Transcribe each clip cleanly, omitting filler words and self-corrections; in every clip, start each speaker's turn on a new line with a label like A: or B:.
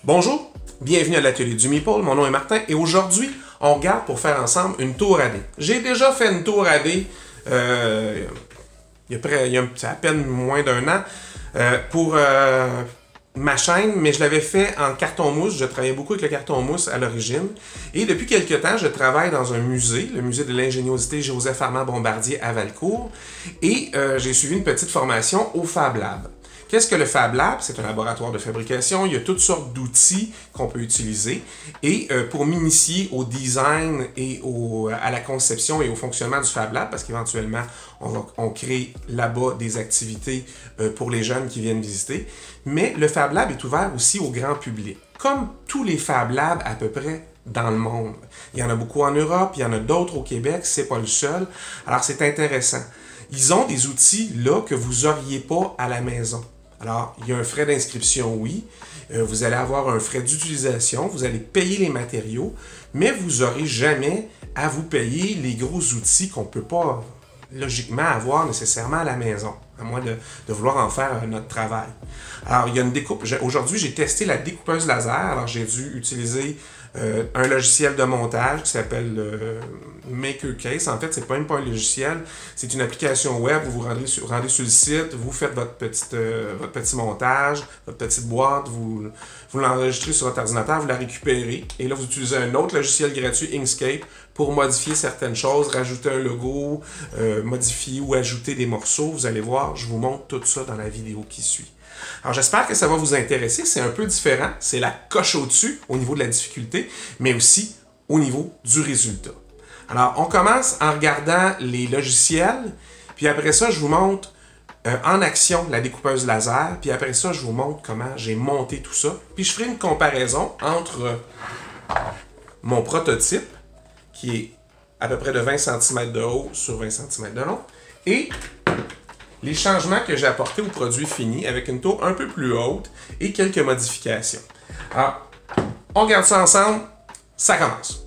A: Bonjour, bienvenue à l'atelier du Meeple, mon nom est Martin et aujourd'hui on regarde pour faire ensemble une tour à dés. J'ai déjà fait une tour à dés il y a à peine moins d'un an pour ma chaîne, mais je l'avais fait en carton mousse. Je travaillais beaucoup avec le carton mousse à l'origine. Et depuis quelques temps, je travaille dans un musée, le musée de l'ingéniosité Joseph-Armand Bombardier à Valcourt. Et j'ai suivi une petite formation au Fab Lab. Qu'est-ce que le Fab Lab? C'est un laboratoire de fabrication. Il y a toutes sortes d'outils qu'on peut utiliser. Et pour m'initier au design et à la conception et au fonctionnement du Fab Lab, parce qu'éventuellement, on crée là-bas des activités pour les jeunes qui viennent visiter. Mais le Fab Lab est ouvert aussi au grand public. Comme tous les Fab Labs à peu près dans le monde. Il y en a beaucoup en Europe, il y en a d'autres au Québec, c'est pas le seul. Alors c'est intéressant. Ils ont des outils là que vous n'auriez pas à la maison. Alors, il y a un frais d'inscription, oui. Vous allez avoir un frais d'utilisation, vous allez payer les matériaux, mais vous n'aurez jamais à vous payer les gros outils qu'on ne peut pas logiquement avoir nécessairement à la maison, à moins de vouloir en faire notre travail. Alors, il y a une découpe. Aujourd'hui, j'ai testé la découpeuse laser. Alors, j'ai dû utiliser un logiciel de montage qui s'appelle MakerCase. En fait, c'est même pas un logiciel, c'est une application web où vous rendez sur le site, vous faites votre petit montage, votre petite boîte, vous l'enregistrez sur votre ordinateur, vous la récupérez, et là, vous utilisez un autre logiciel gratuit, Inkscape, pour modifier certaines choses, rajouter un logo, modifier ou ajouter des morceaux. Vous allez voir, je vous montre tout ça dans la vidéo qui suit. Alors j'espère que ça va vous intéresser, c'est un peu différent, c'est la coche au-dessus au niveau de la difficulté, mais aussi au niveau du résultat. Alors on commence en regardant les logiciels, puis après ça je vous montre en action la découpeuse laser, puis après ça je vous montre comment j'ai monté tout ça, puis je ferai une comparaison entre mon prototype, qui est à peu près de 20 cm de haut sur 20 cm de long, et les changements que j'ai apportés au produit fini avec une tour un peu plus haute et quelques modifications. Alors, on regarde ça ensemble, ça commence.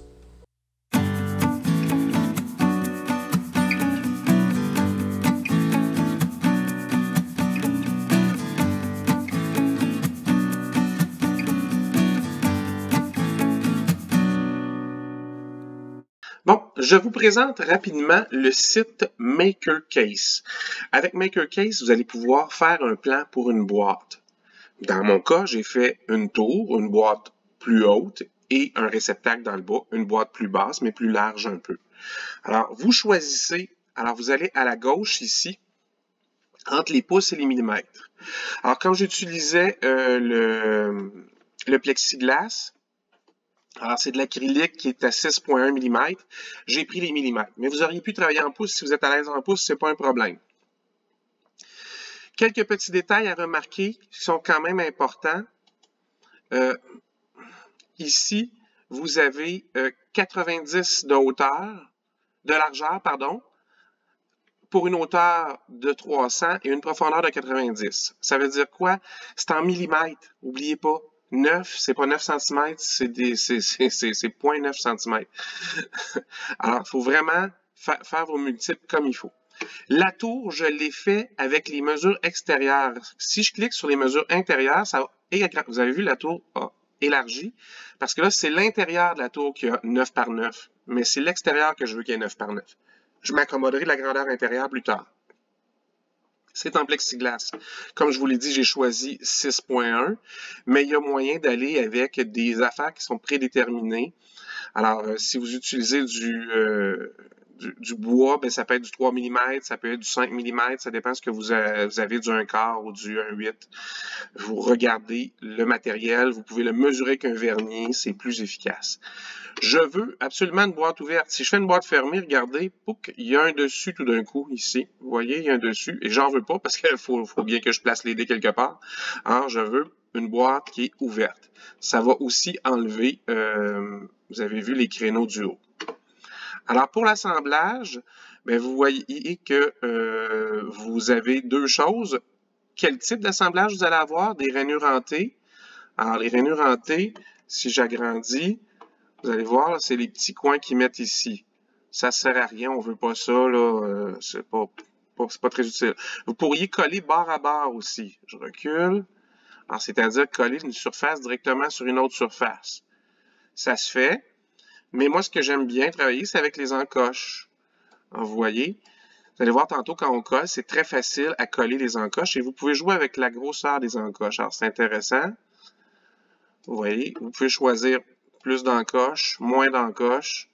A: Bon, je vous présente rapidement le site MakerCase. Avec MakerCase, vous allez pouvoir faire un plan pour une boîte. Dans mon cas, j'ai fait une tour, une boîte plus haute et un réceptacle dans le bas, une boîte plus basse mais plus large un peu. Alors, vous choisissez, alors vous allez à la gauche ici, entre les pouces et les millimètres. Alors, quand j'utilisais le plexiglas, alors, c'est de l'acrylique qui est à 6,1 mm. J'ai pris les millimètres. Mais vous auriez pu travailler en pouces. Si vous êtes à l'aise en pouces, c'est pas un problème. Quelques petits détails à remarquer qui sont quand même importants. Ici, vous avez 90 de hauteur, de largeur, pardon, pour une hauteur de 300 et une profondeur de 90. Ça veut dire quoi? C'est en millimètres. N'oubliez pas. 9, c'est pas 9 cm, c'est 0,9 cm. Alors, il faut vraiment faire vos multiples comme il faut. La tour, je l'ai fait avec les mesures extérieures. Si je clique sur les mesures intérieures, ça va, vous avez vu, la tour a élargi, parce que là, c'est l'intérieur de la tour qui a 9 par 9, mais c'est l'extérieur que je veux qu'il y ait 9 par 9. Je m'accommoderai de la grandeur intérieure plus tard. C'est en plexiglas. Comme je vous l'ai dit, j'ai choisi 6,1, mais il y a moyen d'aller avec des affaires qui sont prédéterminées. Alors, si vous utilisez du bois, ben, ça peut être du 3 mm, ça peut être du 5 mm, ça dépend de ce que vous avez du 1/4 ou du 1/8. Vous regardez le matériel, vous pouvez le mesurer qu'un vernier, c'est plus efficace. Je veux absolument une boîte ouverte. Si je fais une boîte fermée, regardez, pouc, il y a un dessus tout d'un coup ici. Vous voyez, il y a un dessus. Et j'en veux pas parce qu'il faut bien que je place les dés quelque part. Alors, je veux une boîte qui est ouverte. Ça va aussi enlever, vous avez vu les créneaux du haut. Alors, pour l'assemblage, ben, vous voyez que vous avez deux choses. Quel type d'assemblage vous allez avoir? Des rainures en T. Alors, les rainures en T, si j'agrandis, vous allez voir, c'est les petits coins qu'ils mettent ici. Ça ne sert à rien, on ne veut pas ça, là. C'est pas très utile. Vous pourriez coller barre à barre aussi. Je recule.
B: Alors, c'est-à-dire coller une surface directement sur une autre surface. Ça se fait, mais moi, ce que j'aime bien travailler, c'est avec les encoches. Alors, vous voyez, vous allez voir tantôt quand on colle, c'est très facile à coller les encoches et vous pouvez jouer avec la grosseur des encoches. Alors, c'est intéressant. Vous voyez, vous pouvez choisir plus d'encoches, moins d'encoches.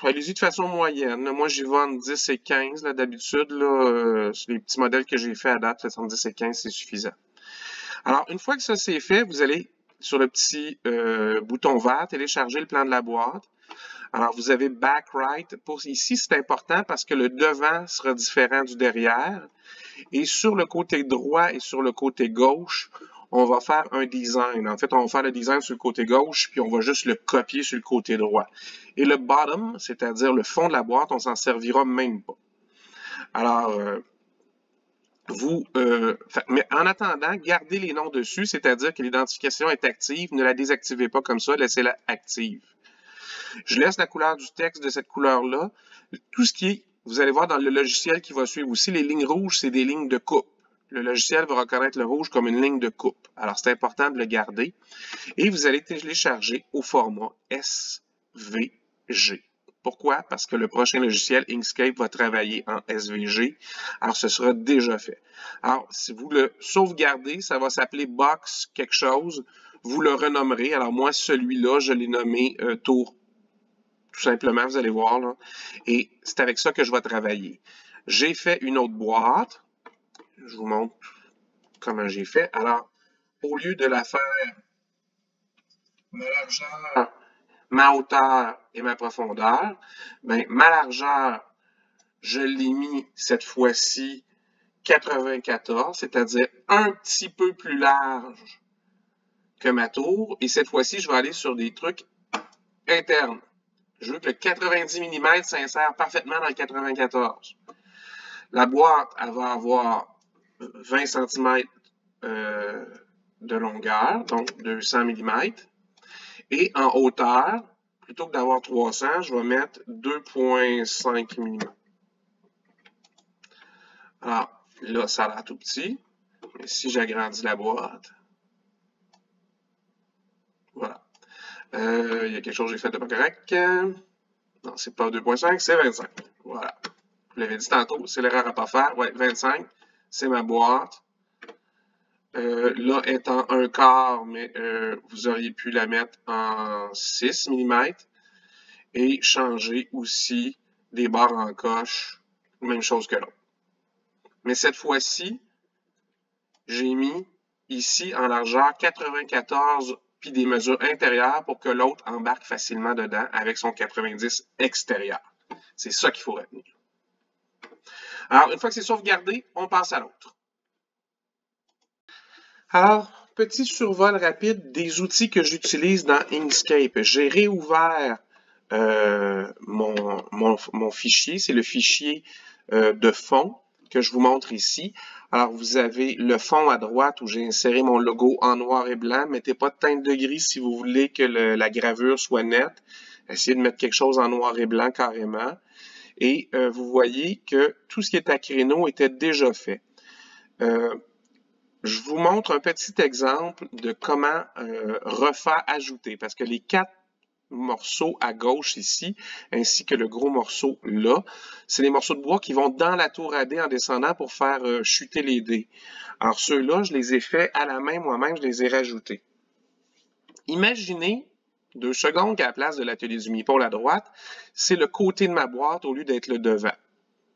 B: Allez-y de façon moyenne. Moi, j'y vais entre 10 et 15. D'habitude, les petits modèles que j'ai fait à date, entre 10 et 15, c'est suffisant. Alors, une fois que ça c'est fait, vous allez sur le petit bouton vert, télécharger le plan de la boîte. Alors, vous avez back right. Ici, c'est important parce que le devant sera différent du derrière. Et sur le côté droit et sur le côté gauche, on va faire un design. En fait, on va faire le design sur le côté gauche, puis on va juste le copier sur le côté droit. Et le bottom, c'est-à-dire le fond de la boîte, on s'en servira même pas. Alors, mais en attendant, gardez les noms dessus, c'est-à-dire que l'identification est active. Ne la désactivez pas comme ça, laissez-la active. Je laisse la couleur du texte de cette couleur-là. Tout ce qui est, vous allez voir dans le logiciel qui va suivre aussi, les lignes rouges, c'est des lignes de coupe. Le logiciel va reconnaître le rouge comme une ligne de coupe. Alors, c'est important de le garder. Et vous allez télécharger au format SVG. Pourquoi? Parce que le prochain logiciel, Inkscape, va travailler en SVG. Alors, ce sera déjà fait. Alors, si vous le sauvegardez, ça va s'appeler Box quelque chose. Vous le renommerez. Alors, moi, celui-là, je l'ai nommé Tour. Tout simplement, vous allez voir. Là. Et c'est avec ça que je vais travailler. J'ai fait une autre boîte. Je vous montre comment j'ai fait. Alors, au lieu de la faire ma largeur, ma hauteur et ma profondeur, ben, ma largeur, je l'ai mis cette fois-ci 94, c'est-à-dire un petit peu plus large que ma tour. Et cette fois-ci, je vais aller sur des trucs internes. Je veux que le 90 mm s'insère parfaitement dans le 94. La boîte, elle va avoir 20 cm de longueur, donc 200 mm. Et en hauteur, plutôt que d'avoir 300, je vais mettre 2,5 mm. Alors, là, ça a l'air tout petit. Mais si j'agrandis la boîte, voilà. Il y a quelque chose que j'ai fait de pas correct. Non, c'est pas 2,5, c'est 25. Voilà. Je l'avais dit tantôt, c'est l'erreur à pas faire. Ouais, 25, c'est ma boîte. Là, étant un quart, mais vous auriez pu la mettre en 6 mm et changer aussi des barres en coche, même chose que l'autre. Mais cette fois-ci, j'ai mis ici en largeur 94 puis des mesures intérieures pour que l'autre embarque facilement dedans avec son 90 extérieur. C'est ça qu'il faut retenir. Alors, une fois que c'est sauvegardé, on passe à l'autre. Alors, petit survol rapide des outils que j'utilise dans Inkscape. J'ai réouvert mon fichier. C'est le fichier de fond que je vous montre ici. Alors, vous avez le fond à droite où j'ai inséré mon logo en noir et blanc. Mettez pas de teinte de gris si vous voulez que la gravure soit nette. Essayez de mettre quelque chose en noir et blanc carrément. Et vous voyez que tout ce qui est à créneau était déjà fait. Je vous montre un petit exemple de comment refaire ajouter, parce que les 4 morceaux à gauche ici, ainsi que le gros morceau là, c'est les morceaux de bois qui vont dans la tour à dés en descendant pour faire chuter les dés. Alors ceux-là, je les ai faits à la main moi-même, je les ai rajoutés. Imaginez 2 secondes qu'à la place de l'atelier du mi-pôle à droite, c'est le côté de ma boîte au lieu d'être le devant.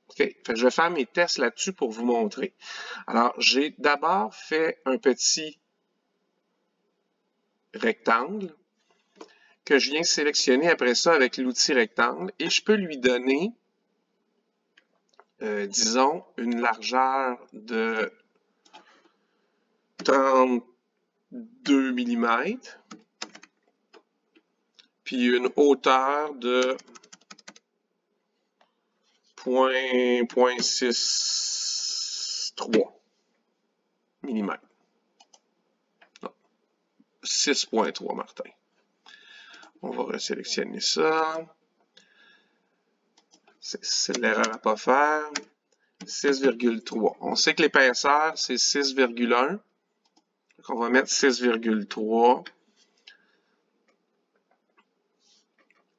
B: Okay. Je vais faire mes tests là-dessus pour vous montrer. Alors, j'ai d'abord fait un petit rectangle que je viens sélectionner après ça avec l'outil rectangle et je peux lui donner, disons, une largeur de 32 mm puis une hauteur de 0,63 mm. 6,3 Martin. On va resélectionner ça. C'est l'erreur à ne pas faire. 6,3. On sait que l'épaisseur, c'est 6,1. On va mettre 6,3.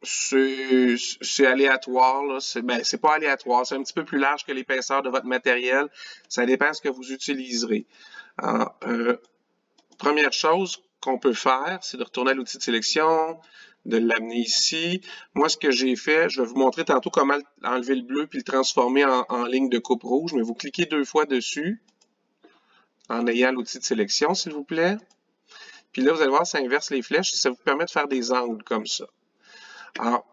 B: C'est aléatoire, là. C'est pas aléatoire, c'est un petit peu plus large que l'épaisseur de votre matériel. Ça dépend de ce que vous utiliserez. Alors, première chose qu'on peut faire, c'est de retourner à l'outil de sélection, de l'amener ici. Moi, ce que j'ai fait, je vais vous montrer tantôt comment enlever le bleu puis le transformer en ligne de coupe rouge, mais vous cliquez 2 fois dessus en ayant l'outil de sélection, s'il vous plaît. Puis là, vous allez voir, ça inverse les flèches, ça vous permet de faire des angles comme ça. Alors,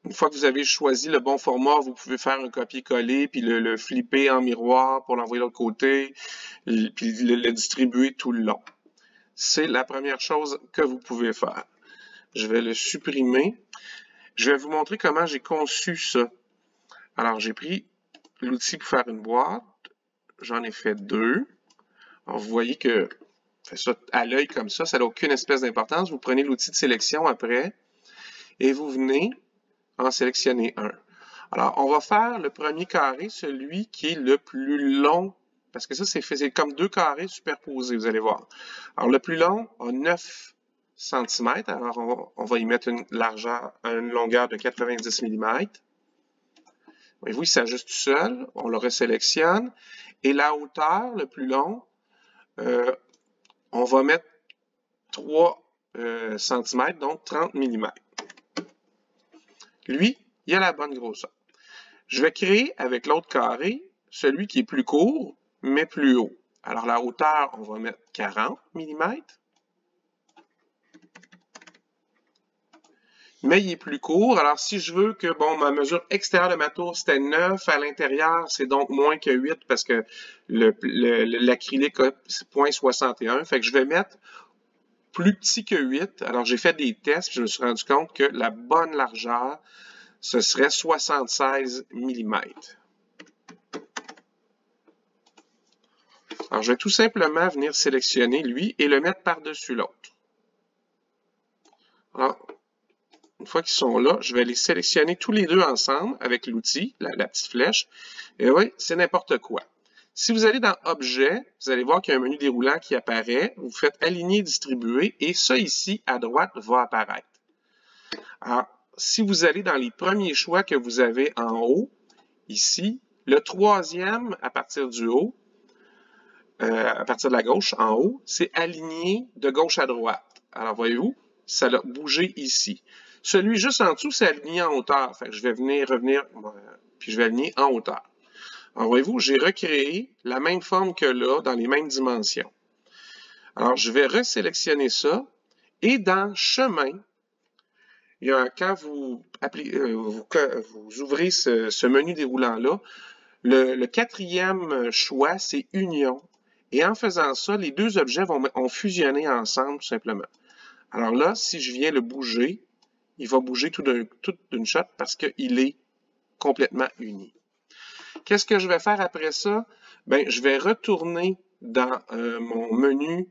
B: une fois que vous avez choisi le bon format, vous pouvez faire un copier-coller, puis le flipper en miroir pour l'envoyer de l'autre côté, puis le distribuer tout le long. C'est la première chose que vous pouvez faire. Je vais le supprimer. Je vais vous montrer comment j'ai conçu ça. Alors, j'ai pris l'outil pour faire une boîte. J'en ai fait 2. Alors, vous voyez que fait ça à l'œil comme ça n'a aucune espèce d'importance. Vous prenez l'outil de sélection après et vous venez en sélectionner un. Alors, on va faire le premier carré, celui qui est le plus long, parce que ça, c'est comme 2 carrés superposés, vous allez voir. Alors, le plus long a 9 cm. Alors, on va y mettre une longueur de 90 mm. Voyez-vous, il s'ajuste tout seul. On le resélectionne. Et la hauteur, le plus long, on va mettre 3 cm, donc 30 mm. Lui, il a la bonne grosseur. Je vais créer avec l'autre carré celui qui est plus court, mais plus haut. Alors, la hauteur, on va mettre 40 mm. Mais il est plus court. Alors, si je veux que, bon, ma mesure extérieure de ma tour, c'était 9, à l'intérieur, c'est donc moins que 8 parce que l'acrylique a 0,61. Fait que je vais mettre plus petit que 8. Alors, j'ai fait des tests, puis je me suis rendu compte que la bonne largeur, ce serait 76 mm. Alors, je vais tout simplement venir sélectionner lui et le mettre par-dessus l'autre. Alors, une fois qu'ils sont là, je vais les sélectionner tous les deux ensemble avec l'outil, la petite flèche. Et oui, c'est n'importe quoi. Si vous allez dans Objet, vous allez voir qu'il y a un menu déroulant qui apparaît. Vous faites Aligner, Distribuer et ça ici, à droite, va apparaître. Alors, si vous allez dans les premiers choix que vous avez en haut, ici, le troisième à partir du haut, à partir de la gauche, en haut, c'est Aligner de gauche à droite. Alors, voyez-vous, ça a bougé ici. Celui juste en dessous, c'est aligné en hauteur. Fait que je vais revenir, puis je vais aligner en hauteur. Alors, voyez-vous, j'ai recréé la même forme que là, dans les mêmes dimensions. Alors, je vais resélectionner ça. Et dans Chemin, quand vous ouvrez ce menu déroulant-là, le quatrième choix, c'est Union. Et en faisant ça, les deux objets vont fusionner ensemble, tout simplement. Alors là, si je viens le bouger, il va bouger tout d'une shot parce qu'il est complètement uni. Qu'est-ce que je vais faire après ça? Bien, je vais retourner dans mon menu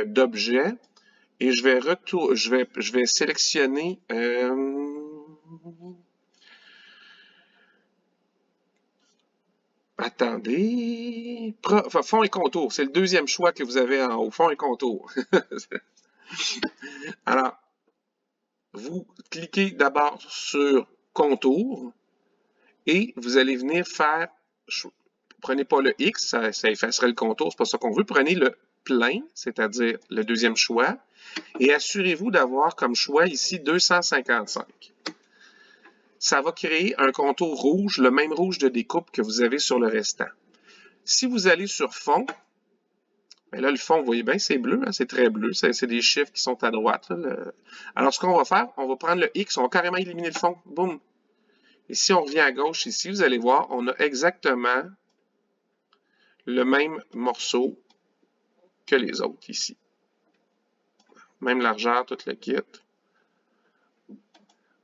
B: d'objets et je vais sélectionner attendez, fond et contour. C'est le deuxième choix que vous avez en haut, fond et contour. Alors, vous cliquez d'abord sur contour et vous allez venir faire, prenez pas le X, ça effacerait le contour, c'est pas ça qu'on veut, prenez le plein, c'est-à-dire le deuxième choix, et assurez-vous d'avoir comme choix ici 255. Ça va créer un contour rouge, le même rouge de découpe que vous avez sur le restant. Si vous allez sur fond, bien là, le fond, vous voyez bien, c'est bleu, hein, c'est très bleu, c'est des chiffres qui sont à droite. Là, Alors, ce qu'on va faire, on va prendre le X, on va carrément éliminer le fond, boum. Et si on revient à gauche ici, vous allez voir, on a exactement le même morceau que les autres ici. Même largeur, tout le kit.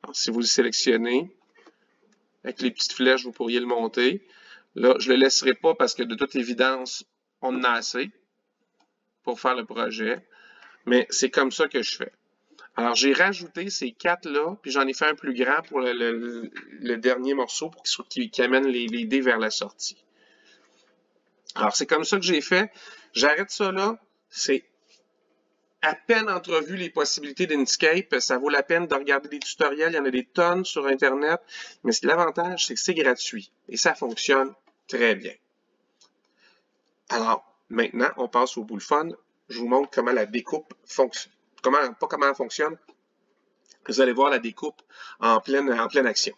B: Alors, si vous le sélectionnez, avec les petites flèches, vous pourriez le monter. Là, je ne le laisserai pas parce que de toute évidence, on en a assez pour faire le projet. Mais c'est comme ça que je fais. Alors, j'ai rajouté ces 4-là, puis j'en ai fait un plus grand pour le dernier morceau pour qu'il amène les dés vers la sortie. Alors, c'est comme ça que j'ai fait. J'arrête ça là. c'est à peine entrevu les possibilités d'Inkscape. Ça vaut la peine de regarder des tutoriels. Il y en a des tonnes sur Internet. Mais l'avantage, c'est que c'est gratuit. Et ça fonctionne très bien. Alors, maintenant, on passe au bout le fun. Je vous montre comment la découpe fonctionne. Pas comment elle fonctionne. Vous allez voir la découpe en pleine action.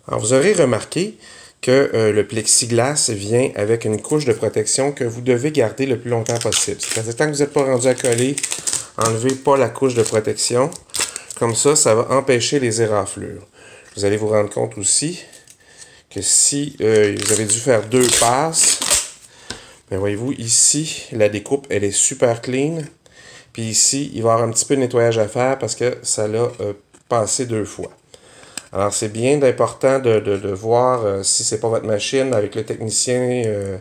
A: Alors, vous aurez remarqué que le plexiglas vient avec une couche de protection que vous devez garder le plus longtemps possible. C'est-à-dire, tant que vous n'êtes pas rendu à coller, enlevez pas la couche de protection. Comme ça, ça va empêcher les éraflures. Vous allez vous rendre compte aussi que si vous avez dû faire 2 passes, bien voyez-vous, ici, la découpe, elle est super clean. Puis ici, il va y avoir un petit peu de nettoyage à faire parce que ça l'a passé 2 fois. Alors, c'est bien important de voir si ce n'est pas votre machine avec le technicien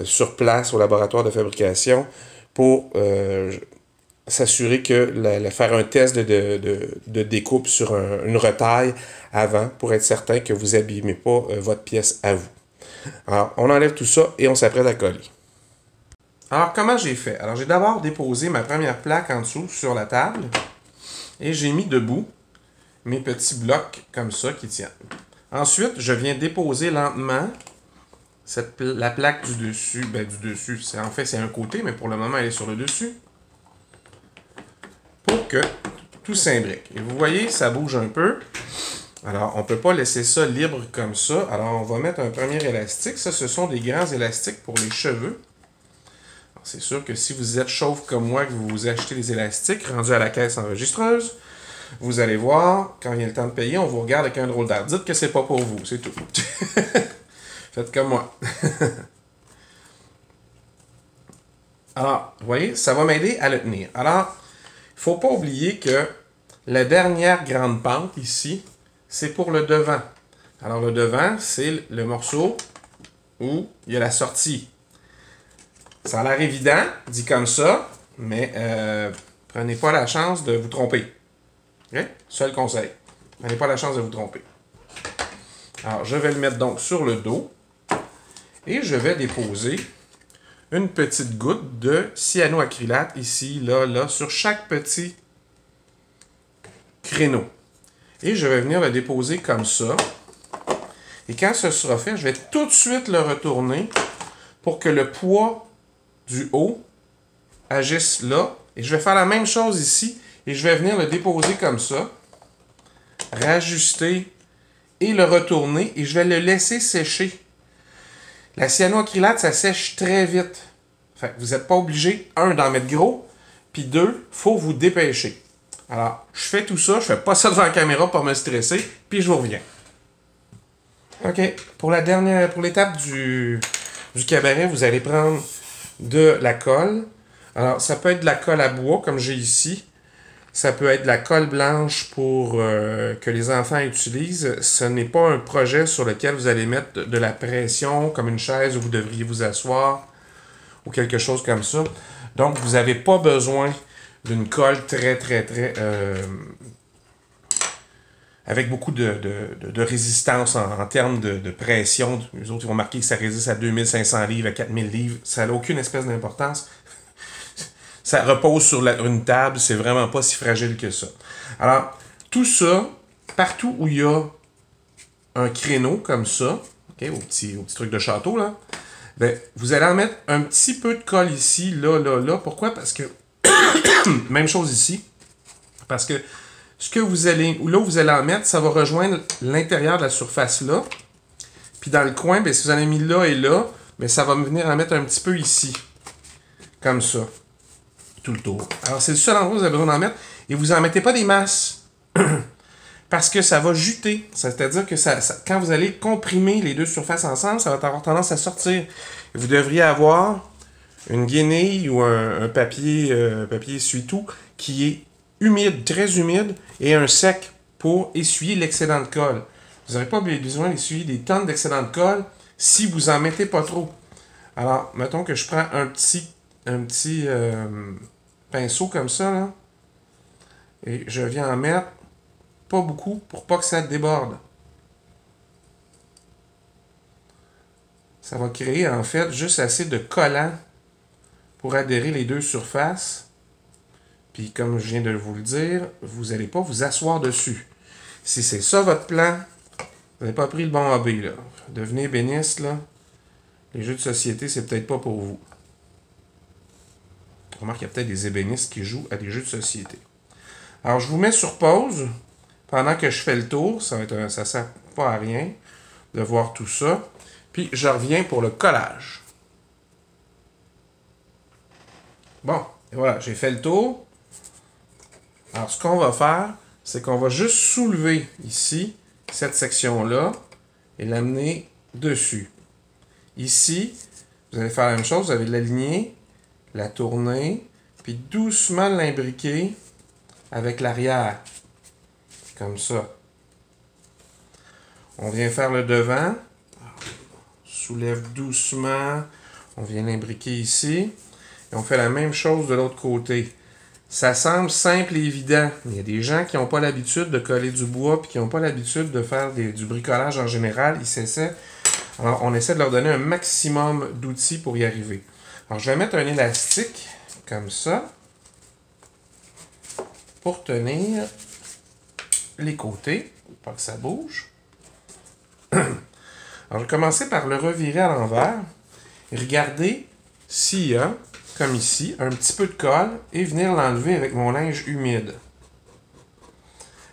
A: sur place au laboratoire de fabrication pour s'assurer que faire un test de découpe sur une retaille avant pour être certain que vous n'abîmez pas votre pièce à vous. Alors, on enlève tout ça et on s'apprête à coller. Alors, comment j'ai fait? Alors, j'ai d'abord déposé ma première plaque en dessous sur la table et j'ai mis debout mes petits blocs comme ça qui tiennent. Ensuite, je viens déposer lentement la plaque du dessus. Ben, du dessus, en fait, c'est un côté, mais pour le moment, elle est sur le dessus. Pour que tout s'imbrique. Et vous voyez, ça bouge un peu. Alors, on ne peut pas laisser ça libre comme ça. Alors, on va mettre un premier élastique. Ça, ce sont des grands élastiques pour les cheveux. C'est sûr que si vous êtes chauve comme moi, que vous achetez des élastiques rendus à la caisse enregistreuse, vous allez voir, quand vient le temps de payer, on vous regarde avec un drôle d'air. Dites que c'est pas pour vous, c'est tout. Faites comme moi. Alors, vous voyez, ça va m'aider à le tenir. Alors, il ne faut pas oublier que la dernière grande pente ici, c'est pour le devant. Alors, le devant, c'est le morceau où il y a la sortie. Ça a l'air évident, dit comme ça, mais prenez pas la chance de vous tromper. Okay? Seul conseil. Prenez pas la chance de vous tromper. Alors, je vais le mettre donc sur le dos et je vais déposer une petite goutte de cyanoacrylate ici, là, sur chaque petit créneau. Et je vais venir le déposer comme ça. Et quand ce sera fait, je vais tout de suite le retourner pour que le poids du haut agisse là. Et je vais faire la même chose ici. Et je vais venir le déposer comme ça, rajuster et le retourner. Et je vais le laisser sécher. La cyanoacrylate, ça sèche très vite. Fait que vous n'êtes pas obligé, d'en mettre gros, puis 2, il faut vous dépêcher. Alors, je fais tout ça, je fais pas ça devant la caméra pour me stresser, puis je vous reviens. OK, pour l'étape du cabaret, vous allez prendre de la colle. Alors, ça peut être de la colle à bois, comme j'ai ici. Ça peut être de la colle blanche pour que les enfants utilisent. Ce n'est pas un projet sur lequel vous allez mettre de la pression, comme une chaise où vous devriez vous asseoir, ou quelque chose comme ça. Donc, vous n'avez pas besoin d'une colle très avec beaucoup de résistance en termes de pression. Les autres, ils vont marquer que ça résiste à 2500 livres, à 4000 livres. Ça n'a aucune espèce d'importance. Ça repose sur une table, c'est vraiment pas si fragile que ça. Alors, tout ça, partout où il y a un créneau comme ça, okay, au petit truc de château, là, ben, vous allez en mettre un petit peu de colle ici, là. Pourquoi? Parce que, même chose ici, parce que là où vous allez en mettre, ça va rejoindre l'intérieur de la surface là. Puis dans le coin, ben, si vous en avez mis là et là, ben, ça va venir en mettre un petit peu ici. Comme ça. tout le tour. Alors, c'est le seul endroit où vous avez besoin d'en mettre. Et vous n'en mettez pas des masses. Parce que ça va juter. C'est-à-dire que quand vous allez comprimer les deux surfaces ensemble, ça va avoir tendance à sortir. Et vous devriez avoir une guenille ou un papier essuie-tout qui est humide, très humide, et un sec pour essuyer l'excédent de colle. Vous n'aurez pas besoin d'essuyer des tonnes d'excédent de colle si vous n'en mettez pas trop. Alors, mettons que je prends un petit pinceau comme ça, là, et je viens en mettre pas beaucoup pour pas que ça déborde. Ça va créer en fait juste assez de collant pour adhérer les deux surfaces. Puis comme je viens de vous le dire, vous n'allez pas vous asseoir dessus. Si c'est ça votre plan, vous n'avez pas pris le bon AB, là. Devenez ébéniste, là. Les jeux de société, c'est peut-être pas pour vous. Remarque qu'il y a peut-être des ébénistes qui jouent à des jeux de société. Alors, je vous mets sur pause pendant que je fais le tour. Ça ne sert pas à rien de voir tout ça. Puis, je reviens pour le collage. Bon, et voilà, j'ai fait le tour. Alors, ce qu'on va faire, c'est qu'on va juste soulever ici, cette section-là, et l'amener dessus. Ici, vous allez faire la même chose, vous allez l'aligner, la tourner, puis doucement l'imbriquer avec l'arrière. Comme ça. On vient faire le devant. On soulève doucement. On vient l'imbriquer ici. Et on fait la même chose de l'autre côté. Ça semble simple et évident. Il y a des gens qui n'ont pas l'habitude de coller du bois et qui n'ont pas l'habitude de faire du bricolage en général. Ils s'essaient. Alors, on essaie de leur donner un maximum d'outils pour y arriver. Alors, je vais mettre un élastique comme ça pour tenir les côtés, pour pas que ça bouge. Alors, je vais commencer par le revirer à l'envers et regarder s'il y a, comme ici, un petit peu de colle et venir l'enlever avec mon linge humide.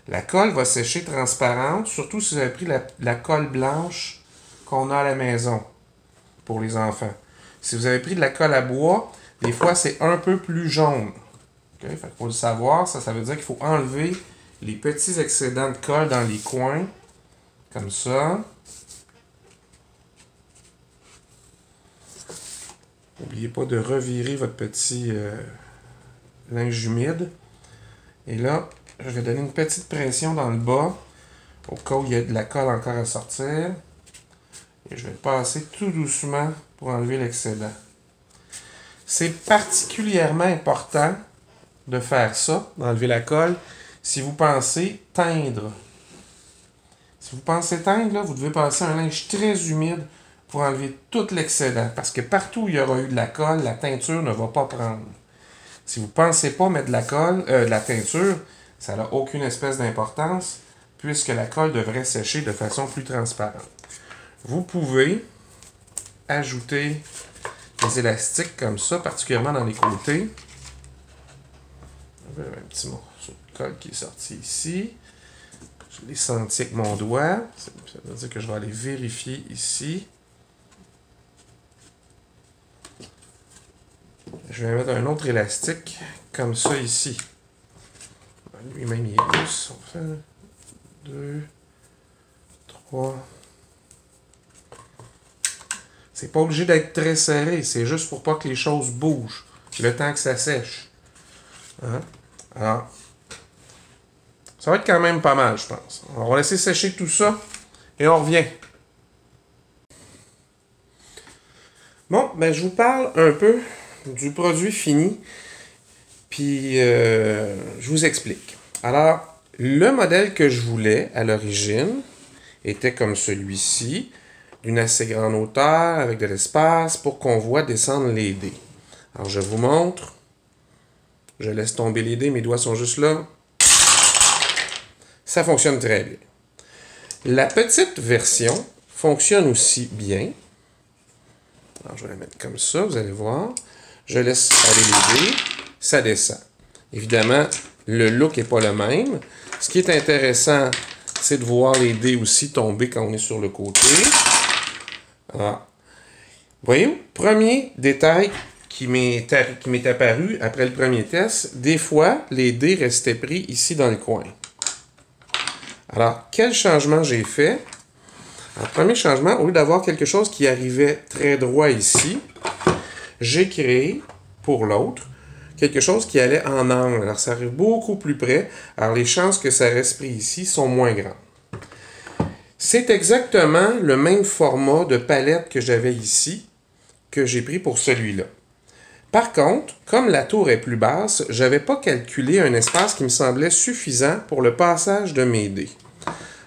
A: La colle va sécher transparente, surtout si vous avez pris la colle blanche qu'on a à la maison pour les enfants. Si vous avez pris de la colle à bois, des fois c'est un peu plus jaune. Okay? Fait qu'il faut le savoir, ça veut dire qu'il faut enlever les petits excédents de colle dans les coins, comme ça. N'oubliez pas de revirer votre petit linge humide. Et là, je vais donner une petite pression dans le bas, au cas où il y a de la colle encore à sortir. Et je vais passer tout doucement pour enlever l'excédent. C'est particulièrement important de faire ça, d'enlever la colle, si vous pensez teindre. Si vous pensez teindre, là, vous devez passer un linge très humide pour enlever tout l'excédent. Parce que partout où il y aura eu de la colle, la teinture ne va pas prendre. Si vous ne pensez pas mettre de la colle, de la teinture, ça n'a aucune espèce d'importance, puisque la colle devrait sécher de façon plus transparente. Vous pouvez ajouter des élastiques comme ça, particulièrement dans les côtés. Un petit morceau de colle qui est sorti ici. Je l'ai senti avec mon doigt. Ça veut dire que je vais aller vérifier ici. Je vais mettre un autre élastique comme ça ici. Lui-même, il est loose. On fait 1, 2, 3. C'est pas obligé d'être très serré. C'est juste pour pas que les choses bougent. Le temps que ça sèche. Hein? Alors, ça va être quand même pas mal, je pense. Alors, on va laisser sécher tout ça et on revient. Bon, ben je vous parle un peu du produit fini. Puis, je vous explique. Alors, le modèle que je voulais à l'origine était comme celui-ci, d'une assez grande hauteur, avec de l'espace, pour qu'on voit descendre les dés. Alors, je vous montre. Je laisse tomber les dés, mes doigts sont juste là. Ça fonctionne très bien. La petite version fonctionne aussi bien. Alors, je vais la mettre comme ça, vous allez voir. Je laisse aller les dés, ça descend. Évidemment, le look n'est pas le même. Ce qui est intéressant, c'est de voir les dés aussi tomber quand on est sur le côté. Alors, voyez-vous, premier détail qui m'est apparu après le premier test, des fois, les dés restaient pris ici dans le coin. Alors, quel changement j'ai fait? Alors, premier changement, au lieu d'avoir quelque chose qui arrivait très droit ici, j'ai créé, pour l'autre, quelque chose qui allait en angle. Alors, ça arrive beaucoup plus près. Alors, les chances que ça reste pris ici sont moins grandes. C'est exactement le même format de palette que j'avais ici, que j'ai pris pour celui-là. Par contre, comme la tour est plus basse, je n'avais pas calculé un espace qui me semblait suffisant pour le passage de mes dés.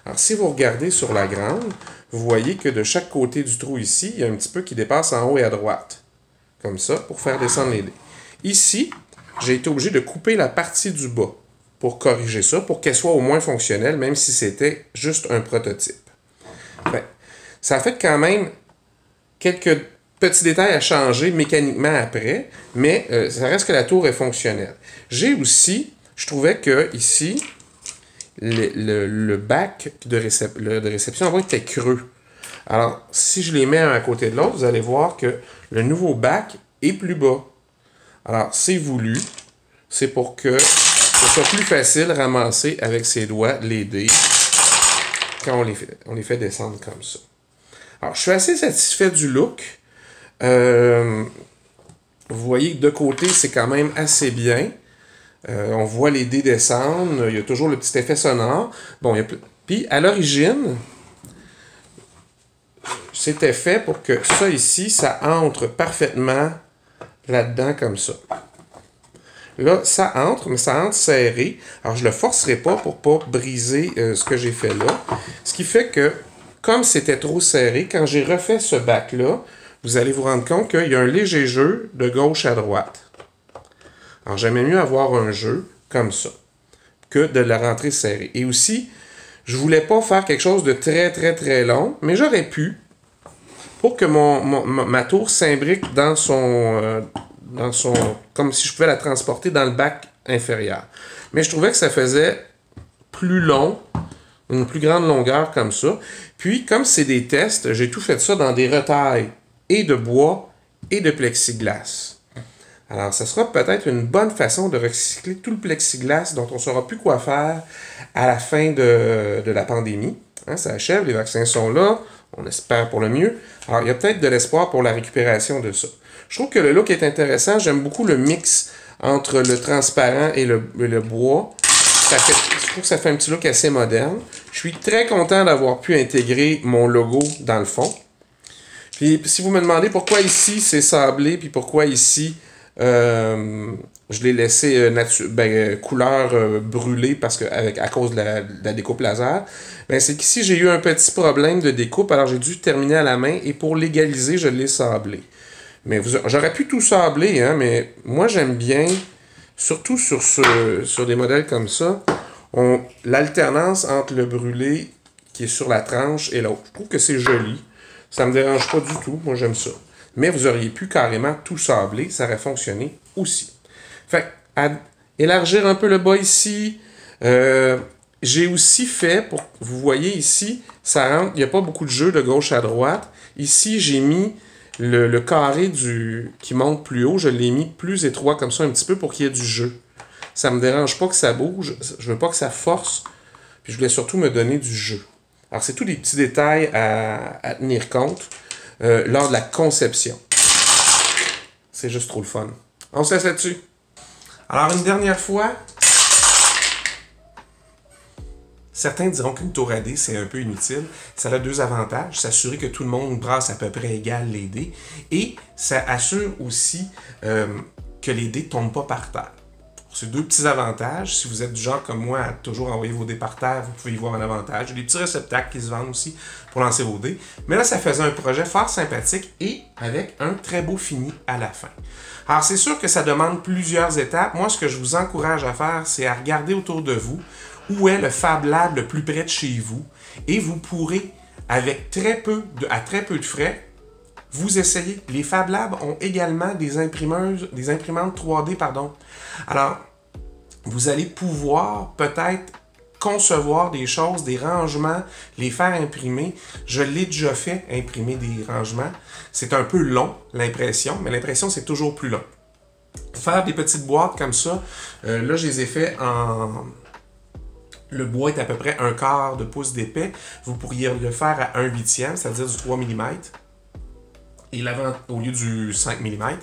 A: Alors, si vous regardez sur la grande, vous voyez que de chaque côté du trou ici, il y a un petit peu qui dépasse en haut et à droite. Comme ça, pour faire descendre les dés. Ici, j'ai été obligé de couper la partie du bas pour corriger ça, pour qu'elle soit au moins fonctionnelle, même si c'était juste un prototype. Ben, ça a fait quand même quelques petits détails à changer mécaniquement après, mais ça reste que la tour est fonctionnelle. J'ai aussi, je trouvais que ici, le bac de réception avant était creux. Alors, si je les mets un à côté de l'autre, vous allez voir que le nouveau bac est plus bas. Alors, c'est voulu. C'est pour que ce soit plus facile de ramasser avec ses doigts les dés quand on les fait descendre comme ça. Alors, je suis assez satisfait du look. Vous voyez que de côté, c'est quand même assez bien. On voit les dés descendre. Il y a toujours le petit effet sonore. Bon, puis, à l'origine, c'était fait pour que ça ici, ça entre parfaitement là-dedans comme ça. Là, ça entre, mais ça entre serré. Alors, je ne le forcerai pas pour ne pas briser ce que j'ai fait là. Ce qui fait que, comme c'était trop serré, quand j'ai refait ce bac-là, vous allez vous rendre compte qu'il y a un léger jeu de gauche à droite. Alors, j'aimais mieux avoir un jeu comme ça que de la rentrer serrée. Et aussi, je voulais pas faire quelque chose de très, très, très long, mais j'aurais pu, pour que ma tour s'imbrique dans son... comme si je pouvais la transporter dans le bac inférieur. Mais je trouvais que ça faisait plus long, une plus grande longueur comme ça. Puis, comme c'est des tests, j'ai tout fait ça dans des retailles et de bois et de plexiglas. Alors, ça sera peut-être une bonne façon de recycler tout le plexiglas dont on ne saura plus quoi faire à la fin de la pandémie. Hein, ça achève, les vaccins sont là, on espère pour le mieux. Alors, il y a peut-être de l'espoir pour la récupération de ça. Je trouve que le look est intéressant. J'aime beaucoup le mix entre le transparent et le bois. Je trouve que ça fait un petit look assez moderne. Je suis très content d'avoir pu intégrer mon logo dans le fond. Puis, si vous me demandez pourquoi ici c'est sablé, puis pourquoi ici je l'ai laissé couleur brûlée à cause de la découpe laser, ben, c'est qu'ici j'ai eu un petit problème de découpe, alors j'ai dû terminer à la main et pour l'égaliser, je l'ai sablé. Mais j'aurais pu tout sabler, hein, mais moi j'aime bien, surtout sur des modèles comme ça, l'alternance entre le brûlé qui est sur la tranche et l'autre. Je trouve que c'est joli. Ça me dérange pas du tout. Moi, j'aime ça. Mais vous auriez pu carrément tout sabler. Ça aurait fonctionné aussi. Fait élargir un peu le bas ici. J'ai aussi fait, vous voyez ici, ça rentre, il n'y a pas beaucoup de jeu de gauche à droite. Ici, j'ai mis le carré qui monte plus haut. Je l'ai mis plus étroit comme ça un petit peu pour qu'il y ait du jeu. Ça me dérange pas que ça bouge. Je veux pas que ça force. Puis je voulais surtout me donner du jeu. Alors, c'est tous des petits détails à tenir compte lors de la conception. C'est juste trop le fun. On se laisse là-dessus. Alors, une dernière fois, certains diront qu'une tour à dés, c'est un peu inutile. Ça a deux avantages. S'assurer que tout le monde brasse à peu près égal les dés. Et ça assure aussi que les dés ne tombent pas par terre. C'est deux petits avantages. Si vous êtes du genre comme moi à toujours envoyer vos dés par terre, vous pouvez y voir un avantage. Il y a des petits réceptacles qui se vendent aussi pour lancer vos dés. Mais là, ça faisait un projet fort sympathique et avec un très beau fini à la fin. Alors, c'est sûr que ça demande plusieurs étapes. Moi, ce que je vous encourage à faire, c'est à regarder autour de vous où est le Fab Lab le plus près de chez vous et vous pourrez, avec très peu de frais, vous essayez. Les Fab Labs ont également des imprimantes 3D, Alors, vous allez pouvoir peut-être concevoir des choses, des rangements, les faire imprimer. Je l'ai déjà fait, imprimer des rangements. C'est un peu long, l'impression, mais l'impression, c'est toujours plus long. Faire des petites boîtes comme ça, là, je les ai fait en... Le bois est à peu près 1/4 de pouce d'épais. Vous pourriez le faire à 1/8, c'est-à-dire du 3 mm, et au lieu du 5 mm.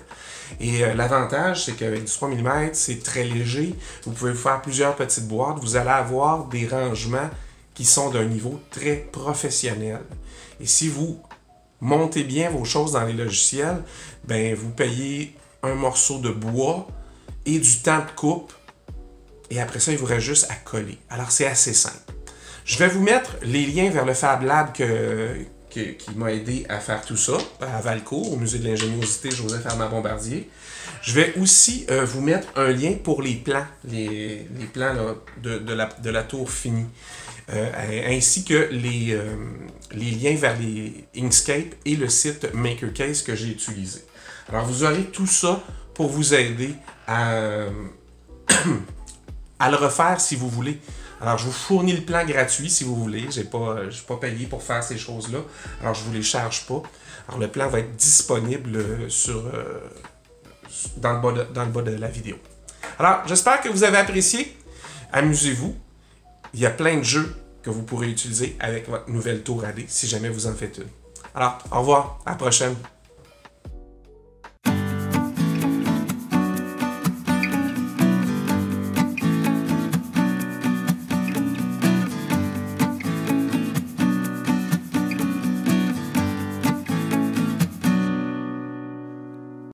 A: Et l'avantage, c'est qu'avec du 3 mm, c'est très léger. Vous pouvez faire plusieurs petites boîtes. Vous allez avoir des rangements qui sont d'un niveau très professionnel. Et si vous montez bien vos choses dans les logiciels, ben vous payez un morceau de bois et du temps de coupe. Et après ça, il vous reste juste à coller. Alors, c'est assez simple. Je vais vous mettre les liens vers le Fab Lab qui m'a aidé à faire tout ça, à Valcourt, au Musée de l'ingéniosité Joseph Armand-Bombardier. Je vais aussi vous mettre un lien pour les plans, les plans là, de la tour finie, ainsi que les liens vers les Inkscape et le site MakerCase que j'ai utilisé. Alors, vous aurez tout ça pour vous aider à le refaire si vous voulez. Alors, je vous fournis le plan gratuit si vous voulez. Je n'ai pas payé pour faire ces choses-là. Alors, je ne vous les charge pas. Alors, le plan va être disponible dans le bas de la vidéo. Alors, j'espère que vous avez apprécié. Amusez-vous. Il y a plein de jeux que vous pourrez utiliser avec votre nouvelle tour AD si jamais vous en faites une. Alors, au revoir. À la prochaine.